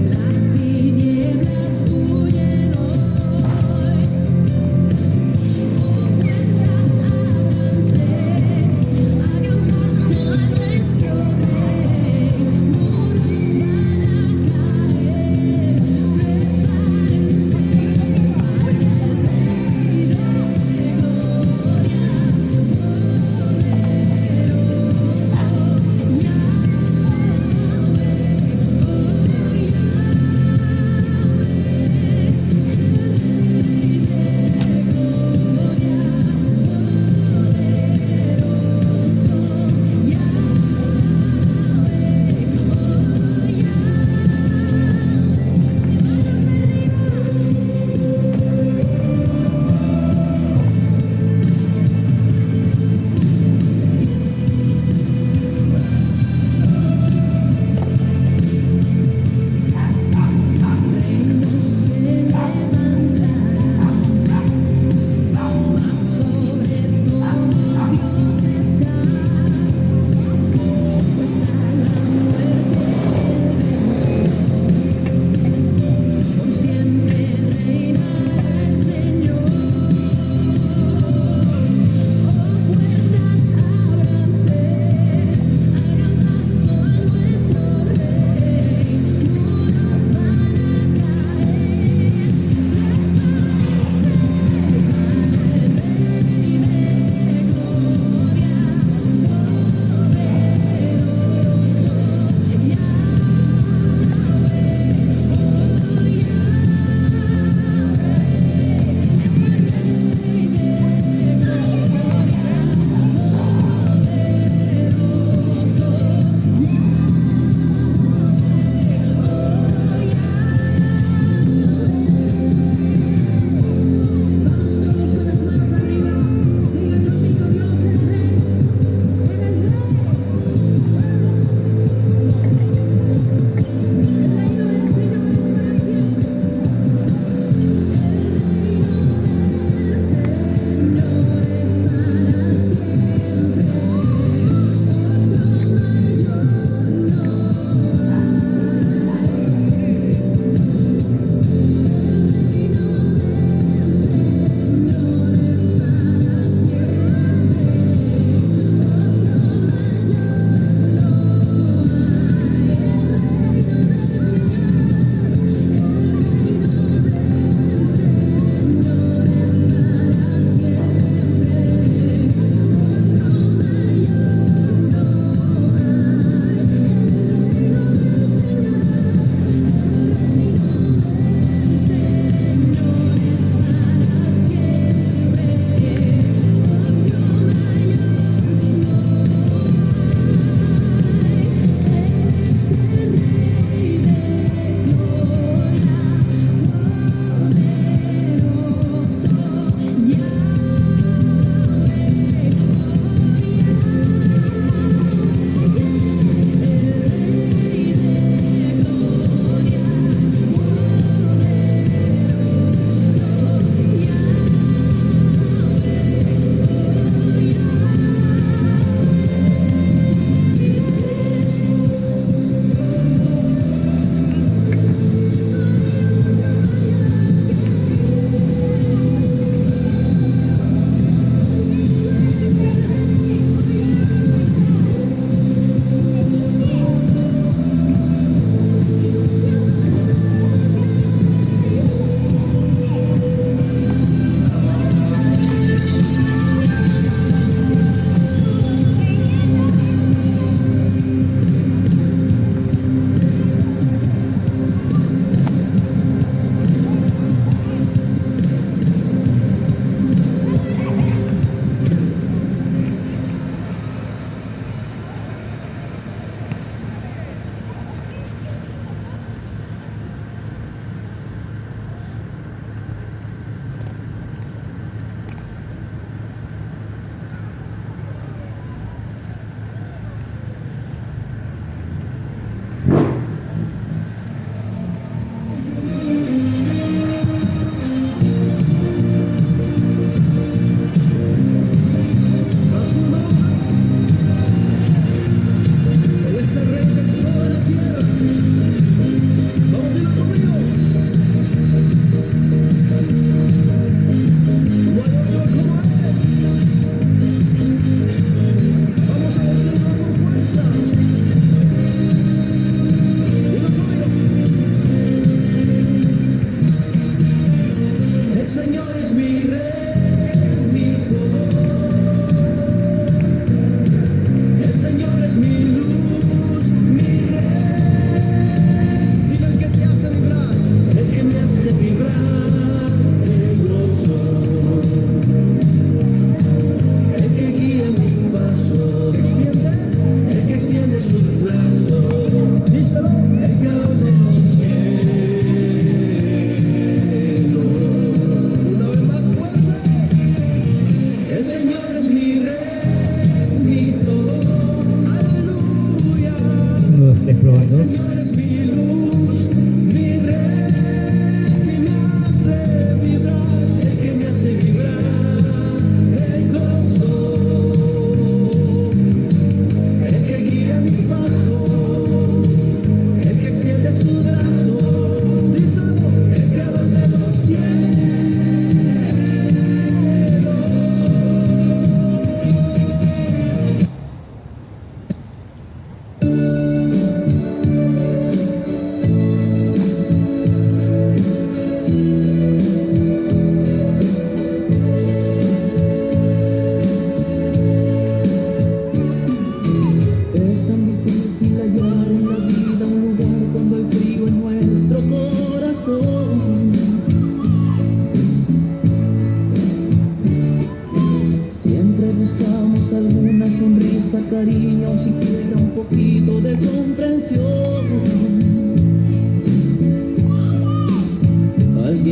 Las tinieblas huyen.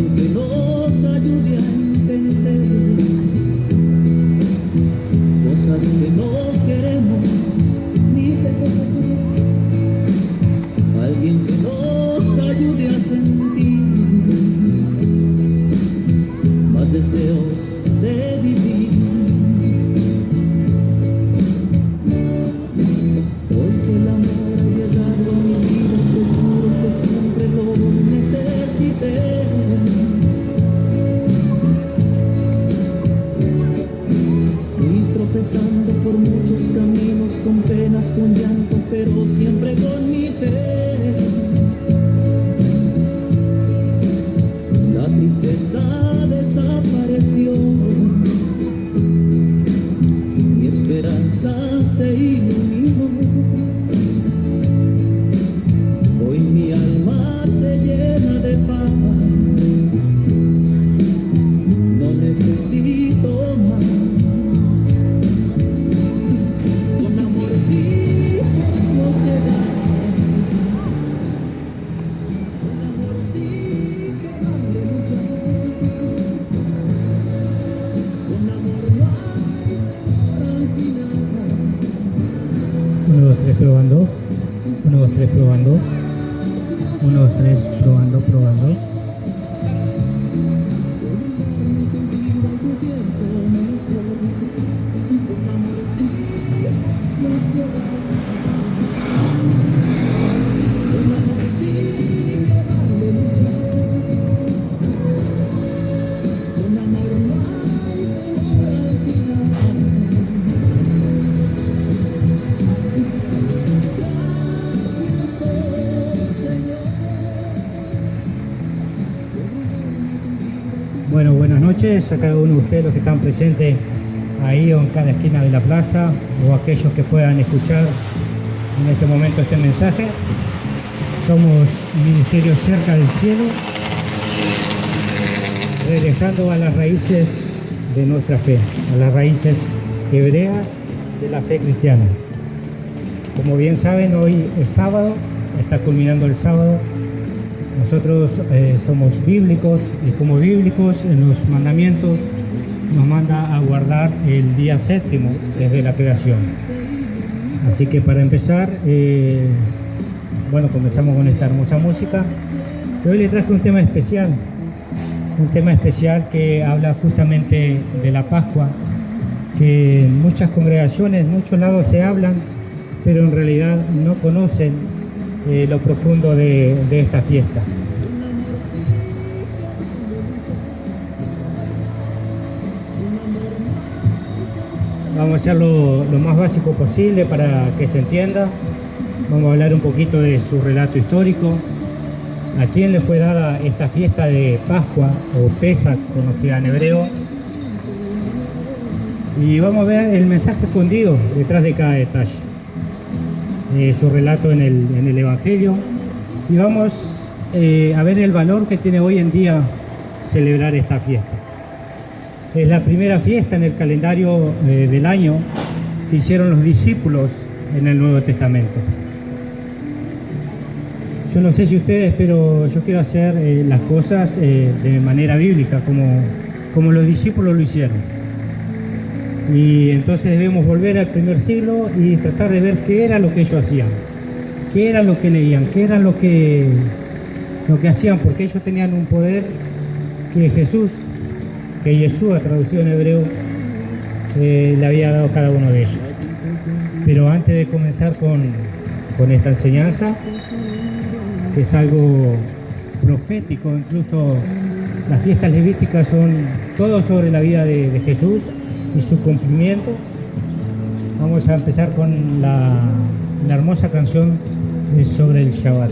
alguien que nos ayude a entender cosas que no queremos ni ver, alguien que nos ayude a sentir más deseos de vivir. Hoy que el amor ha llegado a mi vida, seguro que siempre lo necesité. Fui tropezando por muchos caminos, con penas, con llanto, pero siempre con mi fe. La tristeza desapareció, mi esperanza se iluminó. Hoy mi alma se llena de paz, no necesito más. Con amor sí nos llegamos, con amor sí que vale luchar, con amor no hay dolor al final. 1, 2, 3, probando. 1, 2, 3, probando. 1, 2, 3, probando, probando. Bueno, buenas noches a cada uno de ustedes los que están presentes ahí o en cada esquina de la plaza, o aquellos que puedan escuchar en este momento este mensaje. Somos Ministerio Cerca del Cielo, regresando a las raíces de nuestra fe, a las raíces hebreas de la fe cristiana. Como bien saben, hoy es sábado, está culminando el sábado. Nosotros somos bíblicos, y como bíblicos en los mandamientos nos manda a guardar el día séptimo desde la creación. Así que para empezar, bueno, comenzamos con esta hermosa música. Hoy les traje un tema especial que habla justamente de la Pascua, que en muchas congregaciones, en muchos lados se hablan, pero en realidad no conocen lo profundo de esta fiesta. Vamos a hacerlo lo más básico posible para que se entienda. Vamos a hablar un poquito de su relato histórico, a quién le fue dada esta fiesta de Pascua o Pesach, conocida en hebreo, y vamos a ver el mensaje escondido detrás de cada detalle, su relato en el Evangelio, y vamos a ver el valor que tiene hoy en día celebrar esta fiesta. Es la primera fiesta en el calendario del año que hicieron los discípulos en el Nuevo Testamento. Yo no sé si ustedes, pero yo quiero hacer las cosas de manera bíblica, como los discípulos lo hicieron. Y entonces debemos volver al primer siglo y tratar de ver qué era lo que ellos hacían, qué era lo que leían, qué era lo que hacían, porque ellos tenían un poder que Yeshua, traducido en hebreo, le había dado a cada uno de ellos. Pero antes de comenzar con esta enseñanza, que es algo profético, incluso las fiestas levíticas son todo sobre la vida de Jesús y su cumplimiento, vamos a empezar con la hermosa canción sobre el Shabbat.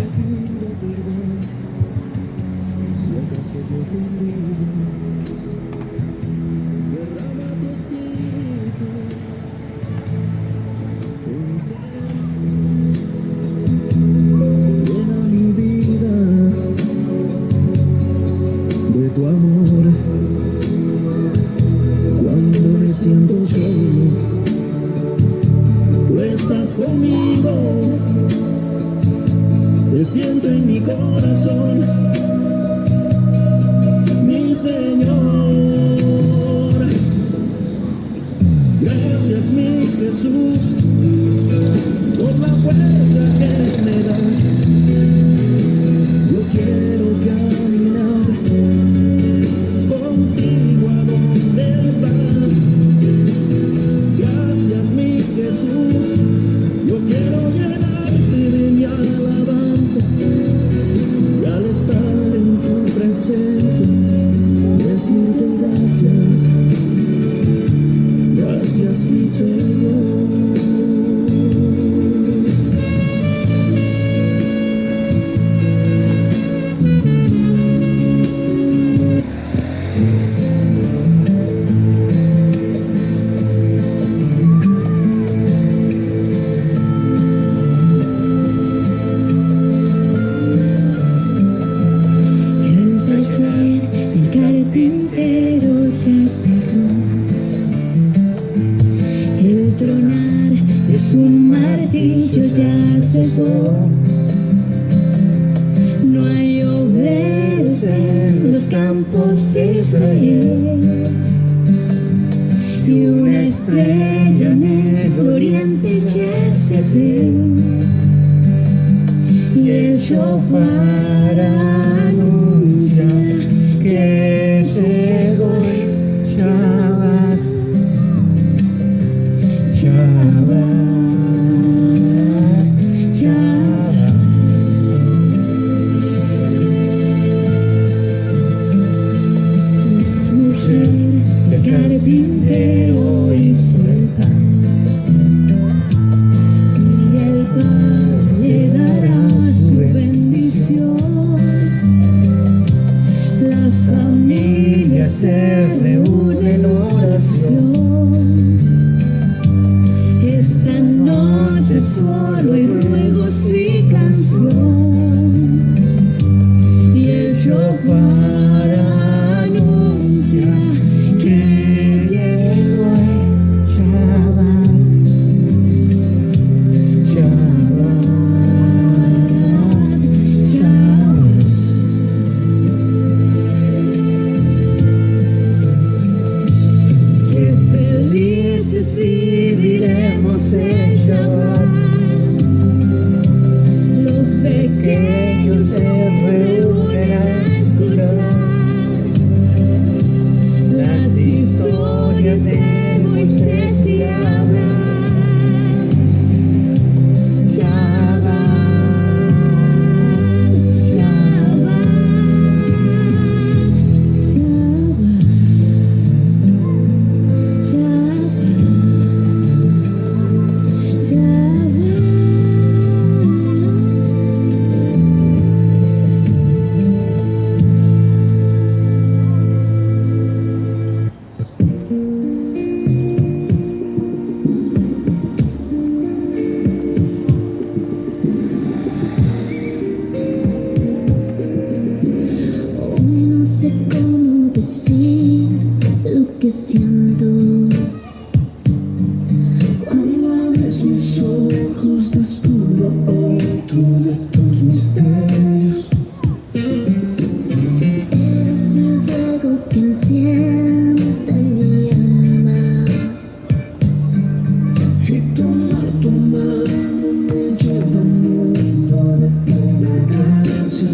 cesó. No hay obreros en los campos de Israel, y una estrella en el oriente ya se ve, y el shofar anuncia que llegó el Shabbat, Shabbat, Shabbat. Mujer del carpintero hizo el pan, y el pan le dará su bendición. La familia se reúne en oración. Esta noche solo hay ruegos y canción, y el shofar anuncia que llegó el Shabbat, Shabbat, Shabbat. Qué felices viviremos en Shabbat. Los pequeños se reúnen a escuchar las historias de Moisés y Abraham. Shabbat, Shabbat, Shabbat, Shabbat, Shabbat. Hoy no sé cómo decir lo que siento cuando abres mis ojos, descubro otro de tus misterios. Eres el fuego que enciende mi alma, y tomar tu mano me lleva a un mundo de plena gracia.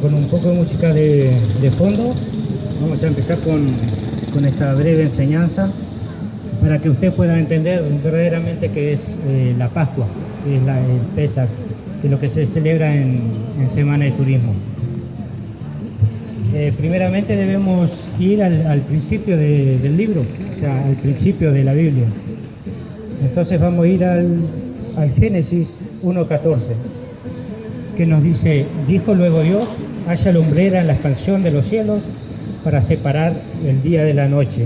con un poco de música de fondo, vamos a empezar con esta breve enseñanza para que usted pueda entender verdaderamente qué es la Pascua, que es el Pesaj, que es lo que se celebra en Semana de Turismo. Primeramente debemos ir al principio del libro, o sea, al principio de la Biblia. Entonces vamos a ir al Génesis 1:14, que nos dice: dijo luego Dios, haya lumbrera en la expansión de los cielos para separar el día de la noche,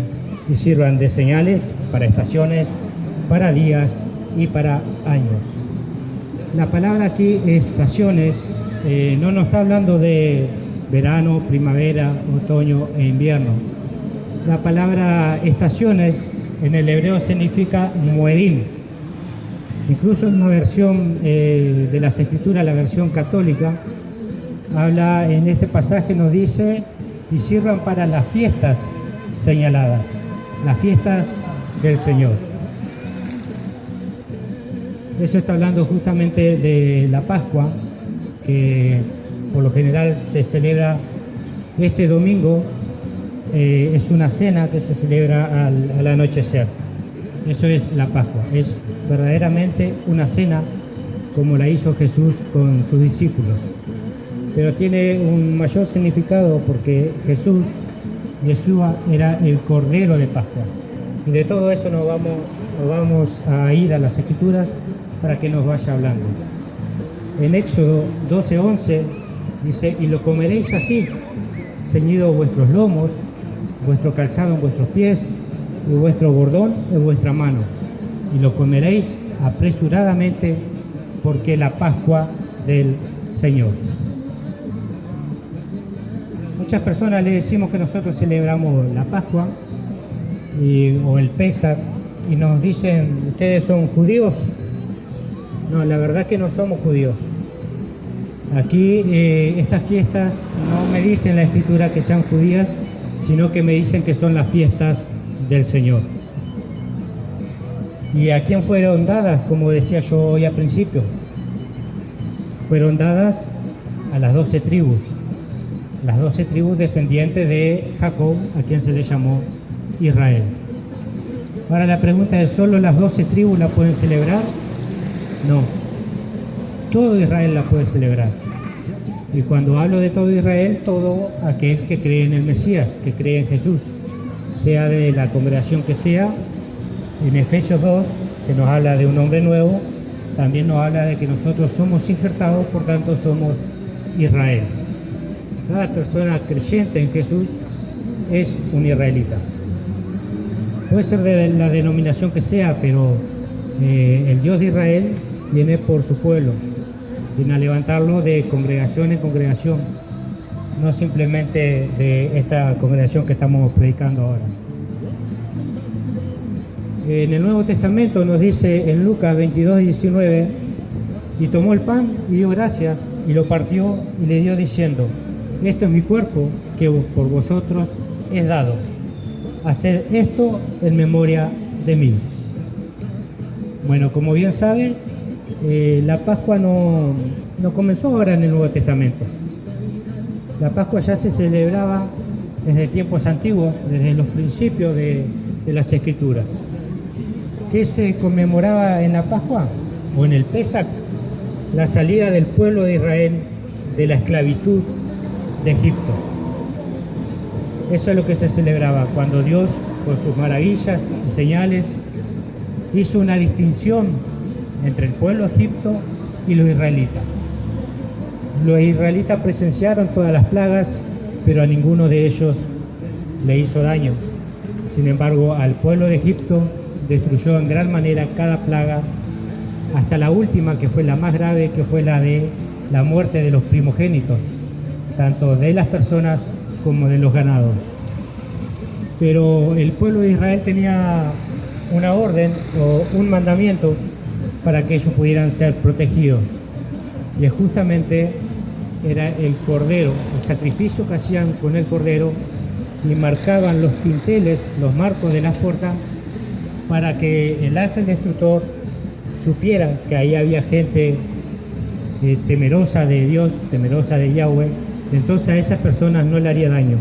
y sirvan de señales para estaciones, para días y para años. La palabra aquí, estaciones, no nos está hablando de verano, primavera, otoño e invierno. La palabra estaciones en el hebreo significa moedim. Incluso en una versión de las Escrituras, la versión católica, habla en este pasaje, nos dice: y sirvan para las fiestas señaladas, las fiestas del Señor. Eso está hablando justamente de la Pascua, que por lo general se celebra este domingo. Es una cena que se celebra al anochecer. Eso es la Pascua, es verdaderamente una cena como la hizo Jesús con sus discípulos. Pero tiene un mayor significado porque Yeshua era el Cordero de Pascua. Y de todo eso nos vamos a ir a las Escrituras para que nos vaya hablando. En Éxodo 12:11 dice: y lo comeréis así, ceñidos vuestros lomos, vuestro calzado en vuestros pies y vuestro bordón en vuestra mano, y lo comeréis apresuradamente, porque la Pascua del Señor. Muchas personas le decimos que nosotros celebramos la Pascua o el Pesaj y nos dicen: ¿ustedes son judíos? No, la verdad que no somos judíos. Aquí estas fiestas no me dicen la Escritura que sean judías, sino que me dicen que son las fiestas del Señor. ¿Y a quién fueron dadas? Como decía yo hoy al principio, fueron dadas a las 12 tribus, las 12 tribus descendientes de Jacob, a quien se le llamó Israel. Ahora la pregunta es: ¿solo las 12 tribus la pueden celebrar? No, todo Israel la puede celebrar. Y cuando hablo de todo Israel, todo aquel que cree en el Mesías, que cree en Jesús, sea de la congregación que sea. En Efesios 2, que nos habla de un hombre nuevo, también nos habla de que nosotros somos injertados, por tanto somos Israel. Cada persona creyente en Jesús es un israelita. Puede ser de la denominación que sea, pero el Dios de Israel viene por su pueblo, viene a levantarlo de congregación en congregación, no simplemente de esta congregación que estamos predicando ahora. En el Nuevo Testamento nos dice en Lucas 22:19: y tomó el pan y dio gracias y lo partió y le dio diciendo: esto es mi cuerpo que por vosotros es dado, haced esto en memoria de mí. Bueno, como bien saben, la Pascua no comenzó ahora en el Nuevo Testamento. La Pascua ya se celebraba desde tiempos antiguos, desde los principios de las Escrituras. ¿Qué se conmemoraba en la Pascua o en el Pesaj? La salida del pueblo de Israel de la esclavitud de Egipto. Eso es lo que se celebraba cuando Dios, con sus maravillas y señales, hizo una distinción entre el pueblo de Egipto y los israelitas. Los israelitas presenciaron todas las plagas, pero a ninguno de ellos le hizo daño. Sin embargo, al pueblo de Egipto destruyó en gran manera cada plaga, hasta la última, que fue la más grave, que fue la de la muerte de los primogénitos, tanto de las personas como de los ganados. Pero el pueblo de Israel tenía una orden o un mandamiento para que ellos pudieran ser protegidos, y justamente era el cordero, el sacrificio que hacían con el cordero, y marcaban los dinteles, los marcos de las puertas, para que el ángel destructor supiera que ahí había gente temerosa de Dios, temerosa de Yahweh, Entonces a esas personas no le haría daño,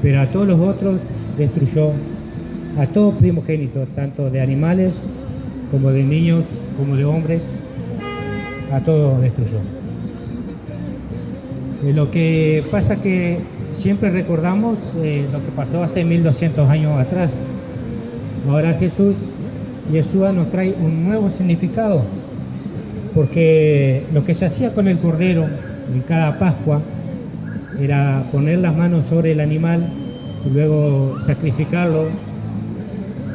pero a todos los otros destruyó, a todo primogénito, tanto de animales como de niños, como de hombres, a todos destruyó. Lo que pasa que siempre recordamos lo que pasó hace 1200 años atrás. Ahora Yeshua nos trae un nuevo significado, porque lo que se hacía con el cordero en cada Pascua era poner las manos sobre el animal y luego sacrificarlo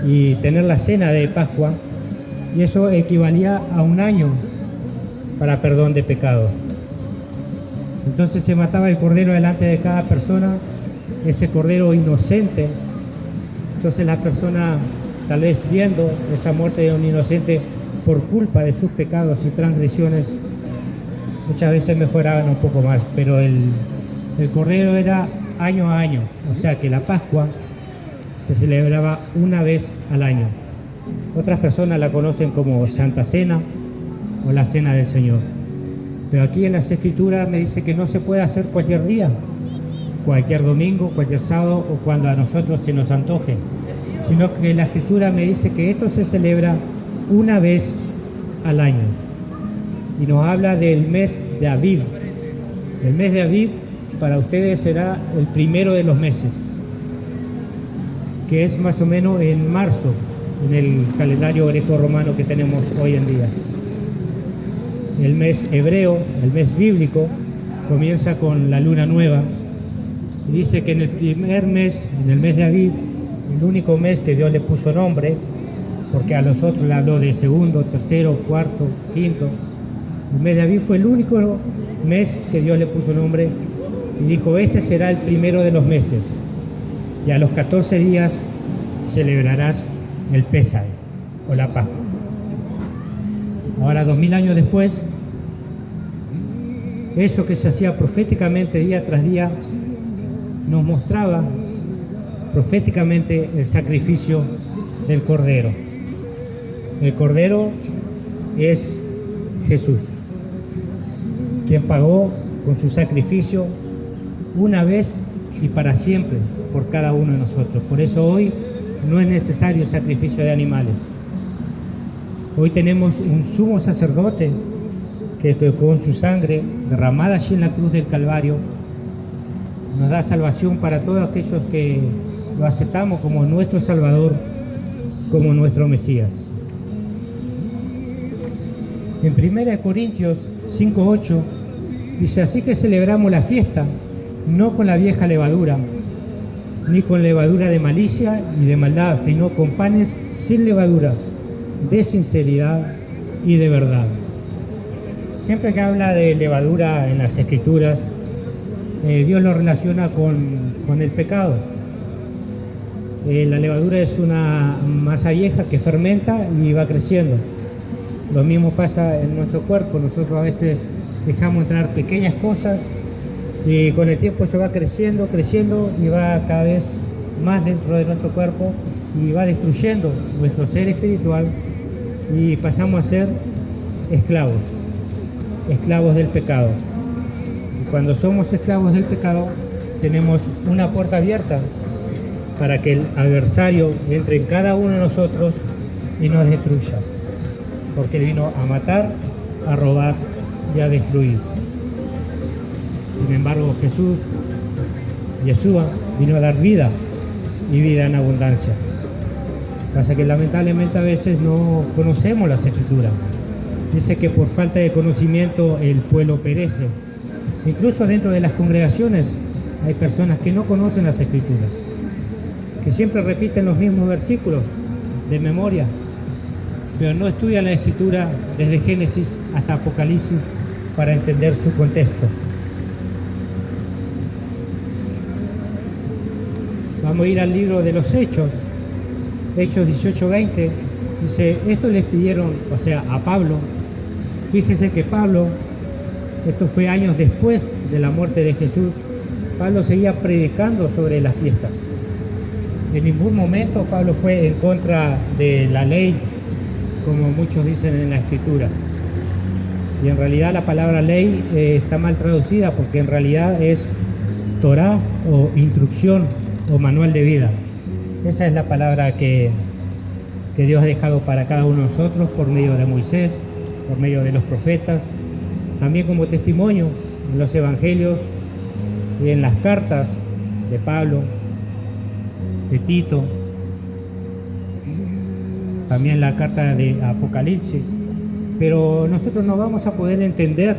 y tener la cena de Pascua, y eso equivalía a un año para perdón de pecados. Entonces se mataba el cordero delante de cada persona, ese cordero inocente. Entonces la persona, tal vez viendo esa muerte de un inocente por culpa de sus pecados y transgresiones, muchas veces mejoraban un poco más, pero el cordero era año a año, o sea que la Pascua se celebraba una vez al año. Otras personas la conocen como Santa Cena o la Cena del Señor. Pero aquí en las Escrituras me dice que no se puede hacer cualquier día, cualquier domingo, cualquier sábado o cuando a nosotros se nos antoje, sino que la Escritura me dice que esto se celebra una vez al año. Y nos habla del mes de Aviv. El mes de Aviv para ustedes será el primero de los meses, que es más o menos en marzo, en el calendario greco-romano que tenemos hoy en día. El mes hebreo, el mes bíblico, comienza con la luna nueva. Y dice que en el primer mes, en el mes de Aviv, el único mes que Dios le puso nombre, porque a los otros le habló de segundo, tercero, cuarto, quinto. El mes de Aviv fue el único mes que Dios le puso nombre y dijo, este será el primero de los meses. Y a los 14 días celebrarás el Pésah o la Pascua. Ahora, 2000 años después, eso que se hacía proféticamente día tras día, nos mostraba proféticamente el sacrificio del Cordero. El Cordero es Jesús, quien pagó con su sacrificio una vez y para siempre por cada uno de nosotros. Por eso hoy no es necesario el sacrificio de animales. Hoy tenemos un sumo sacerdote que con su sangre derramada allí en la cruz del Calvario nos da salvación para todos aquellos que lo aceptamos como nuestro Salvador, como nuestro Mesías. En 1 Corintios 5:8 dice, así que celebramos la fiesta, no con la vieja levadura, ni con levadura de malicia y de maldad, sino con panes sin levadura, de sinceridad y de verdad. Siempre que habla de levadura en las Escrituras, Dios lo relaciona con el pecado. La levadura es una masa vieja que fermenta y va creciendo. Lo mismo pasa en nuestro cuerpo. Nosotros a veces dejamos entrar pequeñas cosas y con el tiempo eso va creciendo y va cada vez más dentro de nuestro cuerpo y va destruyendo nuestro ser espiritual y pasamos a ser esclavos del pecado. Y cuando somos esclavos del pecado tenemos una puerta abierta para que el adversario entre en cada uno de nosotros y nos destruya, porque Él vino a matar, a robar y a destruir. Sin embargo, Yeshua, vino a dar vida y vida en abundancia. Pasa que lamentablemente a veces no conocemos las Escrituras. Dice que por falta de conocimiento el pueblo perece. Incluso dentro de las congregaciones hay personas que no conocen las Escrituras, que siempre repiten los mismos versículos de memoria, pero no estudian la Escritura desde Génesis hasta Apocalipsis para entender su contexto. Vamos a ir al libro de los Hechos 18:20, dice, esto les pidieron, o sea, a Pablo. Fíjese que Pablo, esto fue años después de la muerte de Jesús, Pablo seguía predicando sobre las fiestas. En ningún momento Pablo fue en contra de la ley, como muchos dicen en la Escritura. Y en realidad la palabra ley está mal traducida porque en realidad es Torá o instrucción o manual de vida. Esa es la palabra que Dios ha dejado para cada uno de nosotros por medio de Moisés, por medio de los profetas, también como testimonio en los evangelios y en las cartas de Pablo, de Tito, también la carta de Apocalipsis. Pero nosotros no vamos a poder entender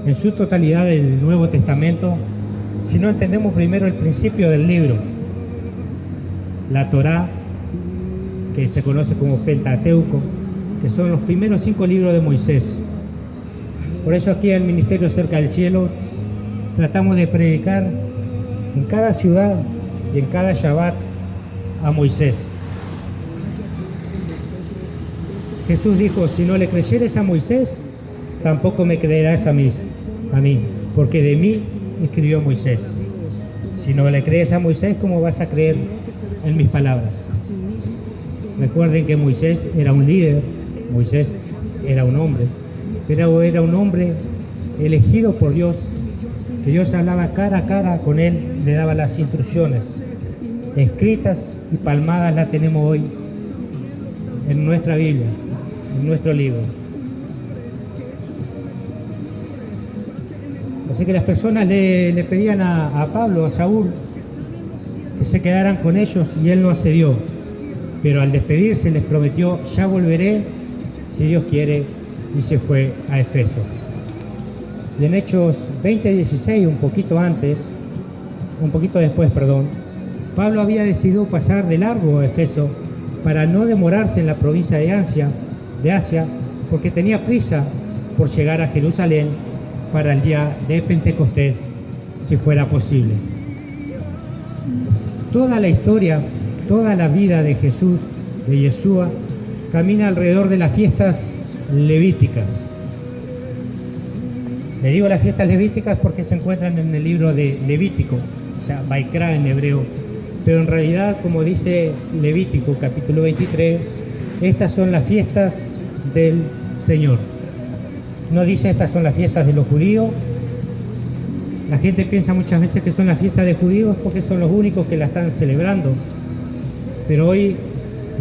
en su totalidad el Nuevo Testamento si no entendemos primero el principio del libro, la Torá, que se conoce como Pentateuco, que son los primeros 5 libros de Moisés. Por eso aquí en el Ministerio Cerca del Cielo tratamos de predicar en cada ciudad y en cada Shabbat a Moisés. Jesús dijo, si no le creyeres a Moisés, tampoco me creerás a mí, porque de mí escribió Moisés. Si no le crees a Moisés, ¿cómo vas a creer en mis palabras? Recuerden que Moisés era un líder, Moisés era un hombre, pero era un hombre elegido por Dios, que Dios hablaba cara a cara con él, le daba las instrucciones. Escritas y palmadas las tenemos hoy en nuestra Biblia, en nuestro libro. Así que las personas le pedían a Pablo, a Saúl, que se quedaran con ellos y él no accedió. Pero al despedirse les prometió, ya volveré, si Dios quiere, y se fue a Efeso. Y en Hechos 20:16, un poquito después, Pablo había decidido pasar de largo a Efeso para no demorarse en la provincia de Asia, porque tenía prisa por llegar a Jerusalén para el día de Pentecostés, si fuera posible. Toda la historia, toda la vida de Jesús, de Yeshua, camina alrededor de las fiestas levíticas. Le digo las fiestas levíticas porque se encuentran en el libro de Levítico, o sea, Vaikra en hebreo, pero en realidad, como dice Levítico capítulo 23, estas son las fiestas del Señor. No dice estas son las fiestas de los judíos. La gente piensa muchas veces que son las fiestas de judíos porque son los únicos que la están celebrando. Pero hoy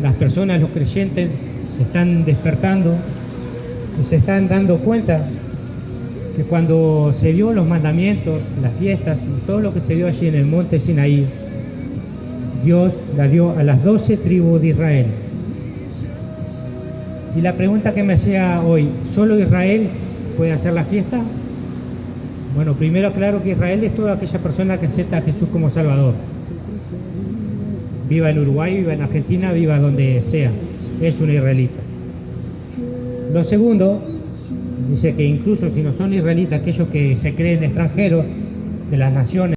las personas, los creyentes, están despertando y se están dando cuenta que cuando se dio los mandamientos, las fiestas y todo lo que se dio allí en el monte Sinaí, Dios la dio a las 12 tribus de Israel. Y la pregunta que me hacía hoy, ¿solo Israel puede hacer la fiesta? Bueno, primero aclaro que Israel es toda aquella persona que acepta a Jesús como Salvador. Viva en Uruguay, viva en Argentina, viva donde sea, es un israelita. Lo segundo, dice que incluso si no son israelitas, aquellos que se creen extranjeros de las naciones,